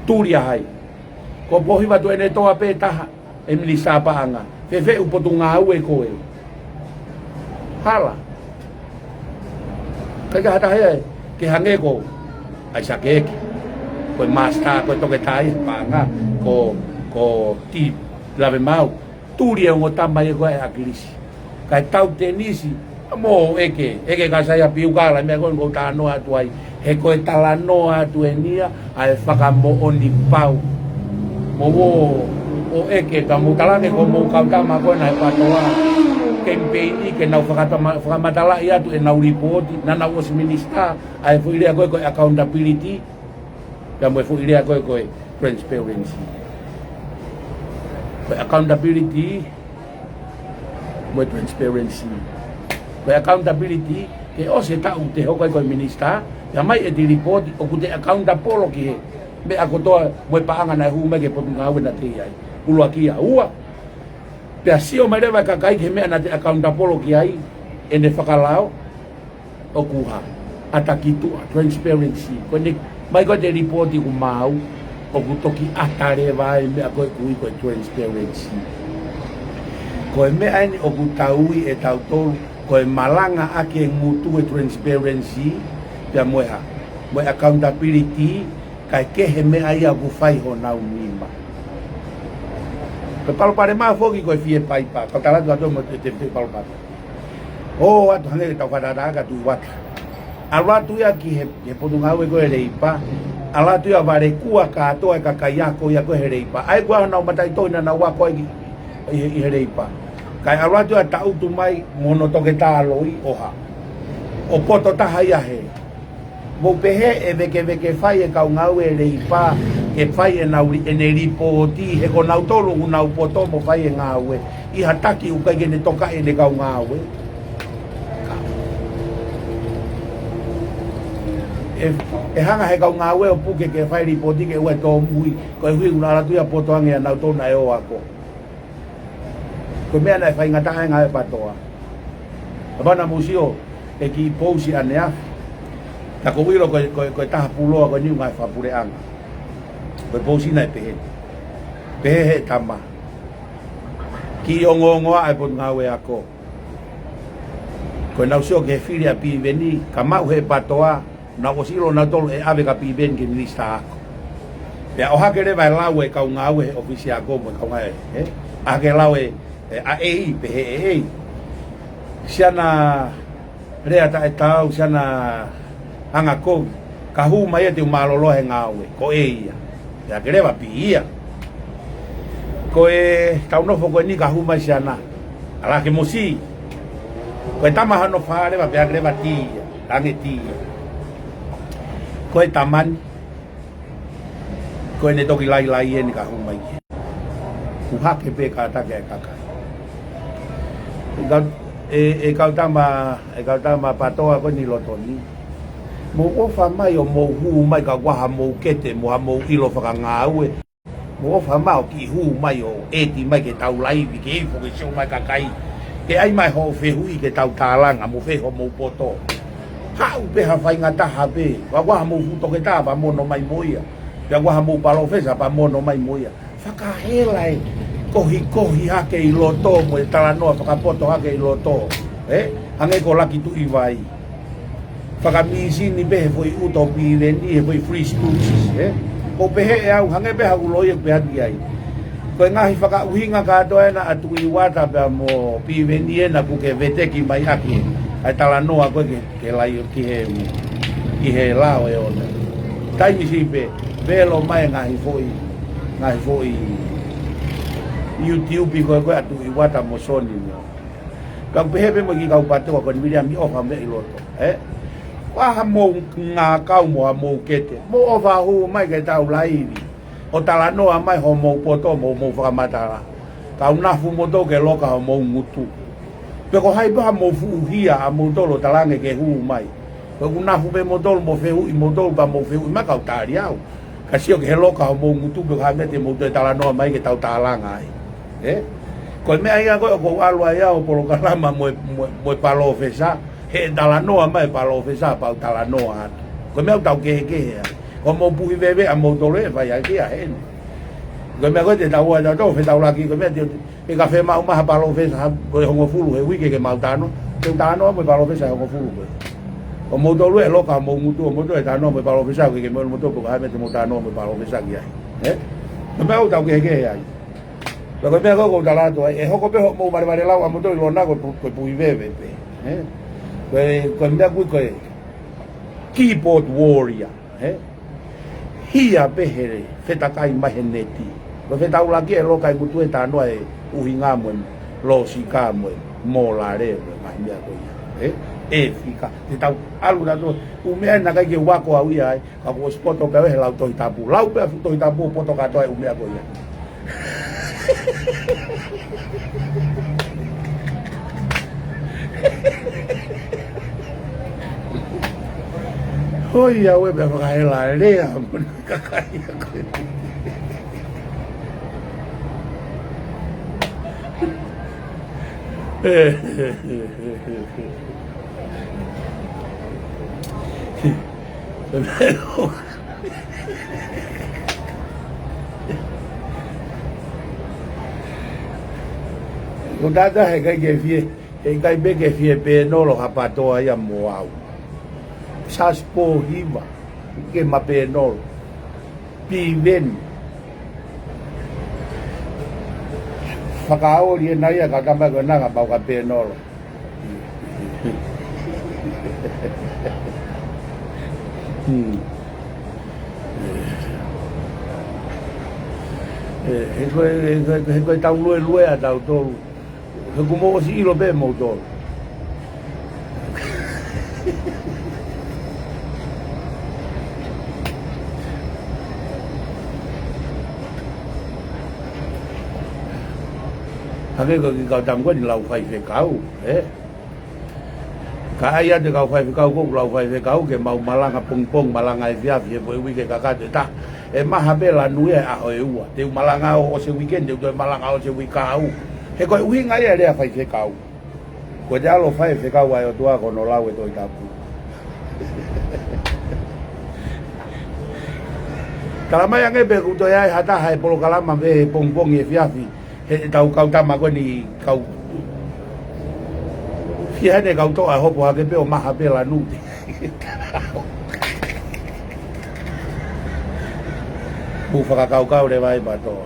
Turia hai. Ko pohiwa tene toa pe taha. E milisa paanga. Fefe upotunga au e koe. Hala. Kaya hata hai ke hange ko ai sakeki. Ko masta ko toke tai panga ko ti lave mau. Turi e ngota mai ko e Agrisi. Kai tau tenisi mo eke ka saya piukala me ko ngota no atu ai. He ko tala no atu enia ai faka mo oni pau. Mo o eke ta mo talange ko mo kautama ko na patoa. Campaign ke nau whakamatala ia tu e nau report na nau os minister ai fu irea koe accountability ka mo fu irea koe transparency koe accountability mo transparency koe accountability ke o se tau te hokai koe minister ya mai e di report o ku te accountable ki he me ako toa mo paanga na hu me ke potu ngau na te ai ulua kia ua pea sio mai rewa kakai ke mea na te accountable ki ai e ne whakalao o kuha atakitua transparency ko ne mai ko te reporti ku mau o ku toki atare vai mea koe kui koe transparency ko e mea ni o ku taui e tau tolu ko e malanga ake ngutu e transparency pea moe accountability kai ke he mea ia ku whai ho nau nima palo pare ma foki ko fie pai pa ko tala do mo te palo pa o atu hange ta fa da ga tu wat ala tu ya ki he podunga we ko ele pa ala tu ya bare kua ka to e ka kaya ko ya ko hele pa ai gua na matai to na wa ko i hele pa kai ala tu ya ta utu mai mono to ke ta loi oha o poto ta haia he mo pehe e veke fai e ka ngau ele pa e fai e nau e ne ripoti he ko nau tolu nau poto mo fai e ngawe i hataki u kai ne toka e ne ka ngawe e hanga he ka ngawe o puke ke fai ripoti ke ue to mui ko hui una la tu ya poto ange nau to na e o ako ko mea na fai ngata nga e patoa abana musio e ki pousi anea ta ko wiro ko ta pulo ko ni ngai fa pure anga ko pousi na pehe tama ki ongo ai pon ngawe ako ko na usio ke filia pi veni kama he patoa na osilo na tolo e ave ka pi ben ke lista ako ya o hakere vai lawe ka ngawe ofisia ko mo ka ngai a ke lawe a ei pehe siana rea ta etau siana anga ko kahu mai te malolo he ngawe ko eia ya greva pia ko e tau no fo ni kahu mai siana ala ke mosi ko tama hano fare va pe greva tia tange tia ko e taman ko ne toki lai ni kahu mai ku hake pe ka ta ke kaka e kautama patoa ko ni lotoni mo ofa mai o mo hu mai ka wa mo kete mo ilo fa ngawe mo ofa mai ki hu mai o eti mai ke tau lai ki fo ke sio mai ka kai ke ai mai ho fe hui ke tau talanga mo fe ho mo poto ha upe ha fai ngata ha pe wa mo futo ke ta ba mo no mai moia ya wa mo palo fesa pa mo no mai moia whakahela kohi hake i loto mo e talanoa whakapoto hake i loto hange ko laki tu i vai whakamisi ni behe foi uto pireni he foi free schools ko behe e au hange beha uloi e beha di ai ko ngahi whakauhinga katoa na atu i wata pe mo pireni e na puke veteki mai aki ai talanoa koe ke lai ki he lao e ona taimi si pe velo mai ngahi foi YouTube ko atu i wata mo soni no ka pehe mo ki ka upate ko ni mi ofa me i loto wa ha mo nga ka mo kete mo ofa hu mai ke tau lai o talanoa mai ho mo poto mo whakamata ka una fu mo to ke loka mo ngutu pe ko hai ba mo fu hia a mo tolo talange ke hu mai ko una fu be mo tolo mo feu i mo tolo ba mo feu ma ka tari au ka sio ke loka mo ngutu be ha mete mo te talanoa mai ke tau talanga ai ko me ai ko alu ai o polo kalama mo palo fesa he talanoa mai palo fesa pa talanoa ko me tau ke ko mo puhi bebe a mo tolo e vai ai he ko me ko te tau ai tau fe tau laki ko me e ka fe ma uma palo fesa ko hongo fulu e wiki ke mautano te tano mo palo fesa hongo fulu ko mo tolo e loka mo mutu mo to e tano mo palo fesa ke mo to ko ha mete mo tano mo palo fesa ki ai ko me tau ke ai lo que me hago con talato es hoko pe mo mare lawa mo to lo na ko pui bebe ko me ku ko keyboard warrior hia behere feta kai maheneti lo feta ula ke lo kai mutu eta no e uhinga mo lo sika mo la re mai mia ko fika te tau alu na to u me na kai ke wako au ia ka ko spoto pe he la to itapu lau pe to itapu poto ka to u me ko ia Oi, ya we be fa la lea mo ka kai ko. Ko data he kai ke fie e kai be ke fie pe no lo hapato ai mo au saspo hiva ke ma pe no pi ven fakao ri na ya ka ba ko na ka ba ka pe no ko tau lue a tau to ko mo si lo be mo to hake ko ka tam ko ni lau fai fe kau ka ai de kau fai fe kau ko lau fai fe kau ke mau malanga pung malanga e via vie wi ke ka te ta e maha bela nui a o e ua te malanga o se weekend te malanga o se wikau he ko uhi ngai le fai fe kau ko ja lo fai fe kau ai o tua ko no lau e to itapu kalama yang e be ku to ai hata hai polo kalama be pung e fiafi he tau kau tama ko ni kau fia ne kau to a hopo ha ke pe o maha bela nu bu whakakau re vai bato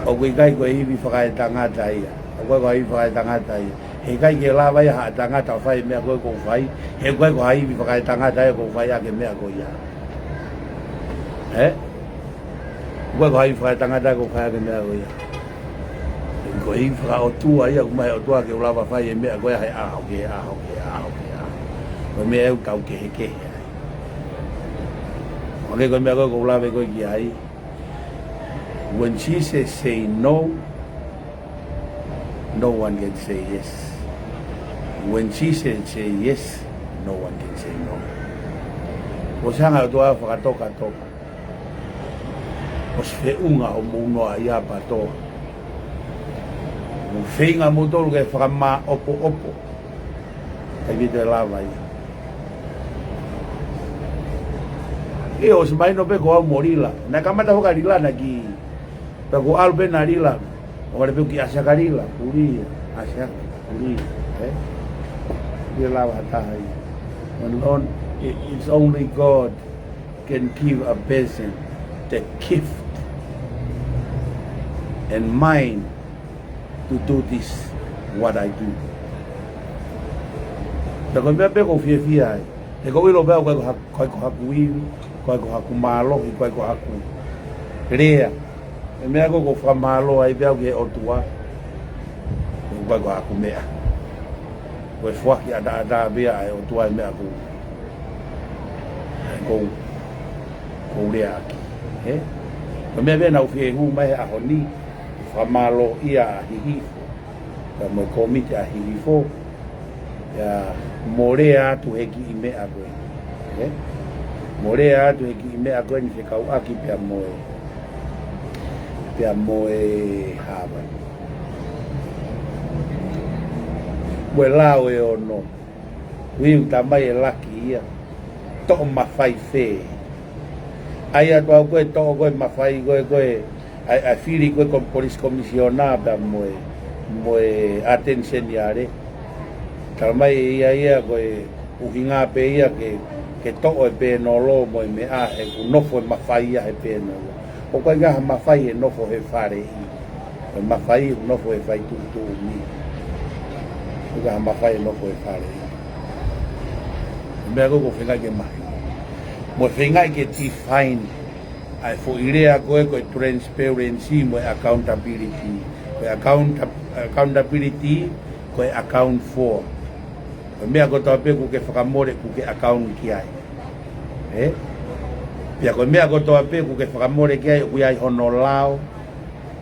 o kui kai koe hiwi whakai tangata ia o koe koe hiwi whakai tangata ia he kai ke la vai ha tangata whai mea koe kou whai he koe koe hiwi whakai tangata ia kou whai ake mea koe ia koe koe hiwi whakai tangata kou whai ake mea koe ia koe hiwi whaka o tua ia kumai o tua ke ulawa whai e mea koe hai aho ke koe mea eu tau ke he okay, ko me ko lawe ko ki ai when she says say no no one can say yes when she says say yes no one can say no o sanga to a fa toka o se unga o muno ai pa to o feinga mo to ke fa ma opo ai vi de lava ai e o smai no pe ko morila na kamata ho kalila na ki pe ko albe na rila o le pe ki asa kalila puri asa puri dia lawa tai on it's only God can give a person the gift and mind to do this what I do. Pero me pe ko fia e ko ilo ba ko haku wi ko haku malo i ko haku rea e me ko fa malo ai be ke o tua ko haku mea ko fo ki ada be ai o tua me ko rea e ko me be na fie hu mai a honi fa malo ia hihi ka mo komite a hihi fo ya morea tu heki ime agwe morea tu heki ime agwe ni kau aki pia moe haba lao e ono wi tamai e laki ia to mafai fe ai atu ko to ko mafai ko ai fili ko police commissiona ba moe attention yare tamai ia ko uhinga pe ia ke to e pe no lo mo me a e ku no fo mafai ia e pe no o ko ga mafai e no fo he fare i mafai no fo e fai tu ni o ga mafai no fo e fare me go finga ke mai mo finga ke define ai fo irea ko transparency mo accountability accountability ko account for me ko to pe ku ke fakamore ku ke account ki ai pia ko me ko to pe ku ke fakamore ki ai ku ai hono lao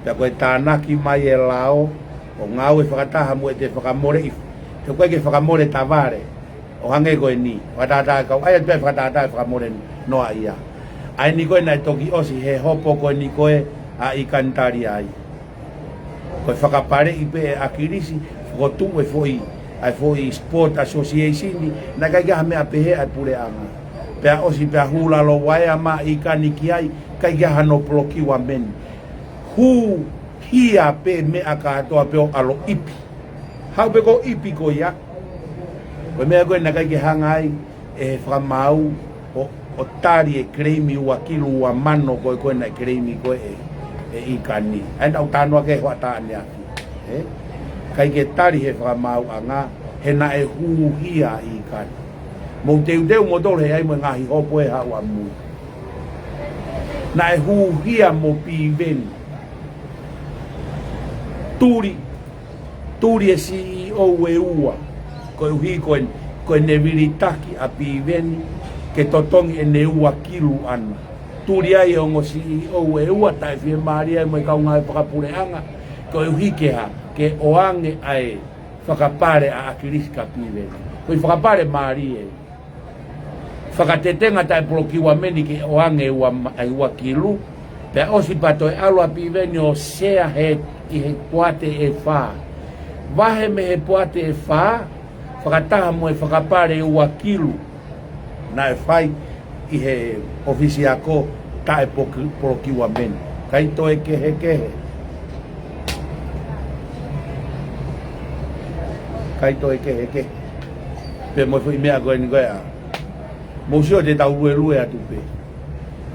pia ko tana ki mai e lao o ngau e fakata mo te fakamore i te ko ke fakamore tavare o hange ko ni watata ka ai pe fakata fakamore no ai ai ni ko na toki osi he hopo ko ni ko a ikantari ai ko fakapare i pe akirisi ko tu e foi ai foi sport association ni na ka ga me apehe ai pure anga pe o si pe hula lo wai ama i kaniki ai ka ga hano bloki wa men hu hia pe me aka to pe alo ipi ha pe ko ipi ko ya ko me go na ka ga hangai e framau o tari e kremi wa kilu wa mano ko na kremi ko e i kani ai au tano ke wa ta ni kai ke tari he whamau anga he na e huhia i kani mo te udeu mo dole ai mo ngahi hopo e hau amu na e huhia mo piveni turi e CEO e ua ko uhi ko ne viritaki a piveni ke totongi e ne ua kilu ana turi ai o ngo CEO e ua tai fie maria mo ka unga e pakapure anga ko uhi ke ha ke oange ai whakapare a akirisi ka piwe. Koi whakapare maari e. Whakatetenga tai polokiwa meni ke oange ua kilu. Pea osi pato e alua piwe ni o sea he puate e wha. Wahe me he puate e wha. Whakataha mo e whakapare ua kilu. Na e whai i he ofisi ako tai polokiwa meni. Kaito e kehe. Kai to ke pe mo foi me agora ni goia mo sio de tau lue a tu pe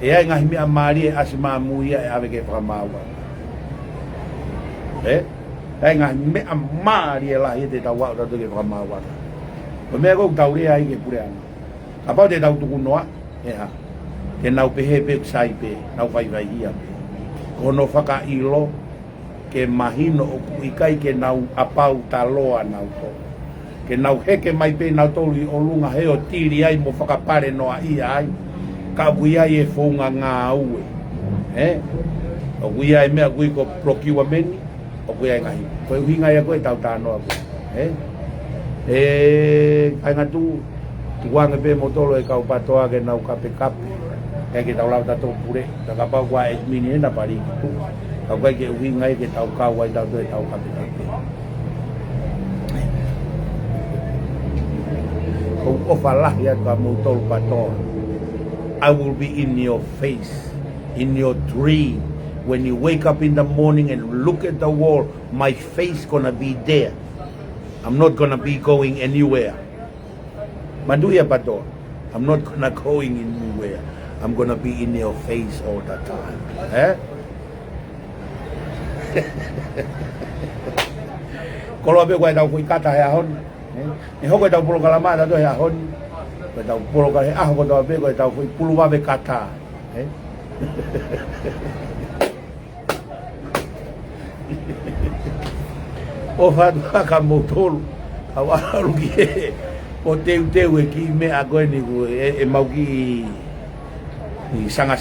e ai ngahi me amari asima muia e ave ke framawa ai ngahi me amari la he de tau wa do ke framawa o me go tau ri ai ke pure ana apa de tau tu noa ha ke nau pe he pe sai pe nau vai ia pe kono faka ilo ke mahino o ikai ke nau apau taloa nau to ke nau heke mai pe nau tolu o lunga he o tiri ai mo whakapare no ai ai ka bui ai e whaunga ngā ue o bui ai mea gui ko prokiwa meni o bui ai ngahi koe uhinga ia koe tau tānoa koe kai ngatu tuwange pe motolo e kau patoa ke nau kape e ke tau lau tato pure ta kapau kwa e mini e na pari kitu kau kai ke uhinga e ke tau kau wai tau toe tau kape o falah ya ka motol pato I will be in your face, in your dream. When you wake up in the morning and look at the wall, my face gonna be there. I'm not gonna be going anywhere. Manduya Bato, I'm not gonna going anywhere. I'm gonna be in your face all the time. Eh? Kalau abe kau tahu kau kata ya hon, ni kau tahu pulau kalama dah tu ya hon, kau tahu pulau kalama kau tahu abe kau tahu pulau abe kata, O fatu kamu tol, awal rugi, o teu ki me agoi ni ku mau ki sanga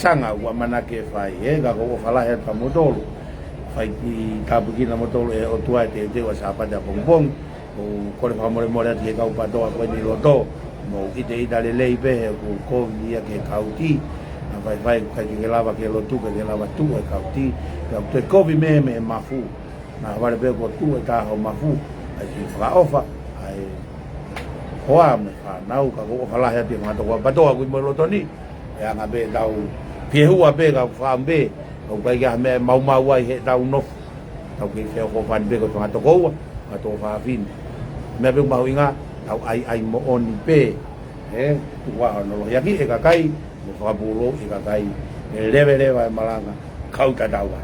mana ke fai, kau falah ya kamu tol. Fai ki tabuki na motor o tua te wa sapa da bongbong o kore fa more te kau pa do ko ni loto mo ite le pe ko ni ke kauti na fai ka ki lava ke lotu ke lava tu e kauti ka te ko vi me mafu na vale pe ko tu ta ho mafu ai ki fa ofa ai hoa me fa nau ka ko fa la ya te ma to pa do ko mo loto ni ya nga be dau pie hua be ka fa be o kai ga me mau ai he tau no tau ke fe ko fan be ko to to ko to fa fin me be mau inga tau ai mo on pe tu wa no ya ki e ka kai mo fa bulo e ka kai leve malanga kau ta dawa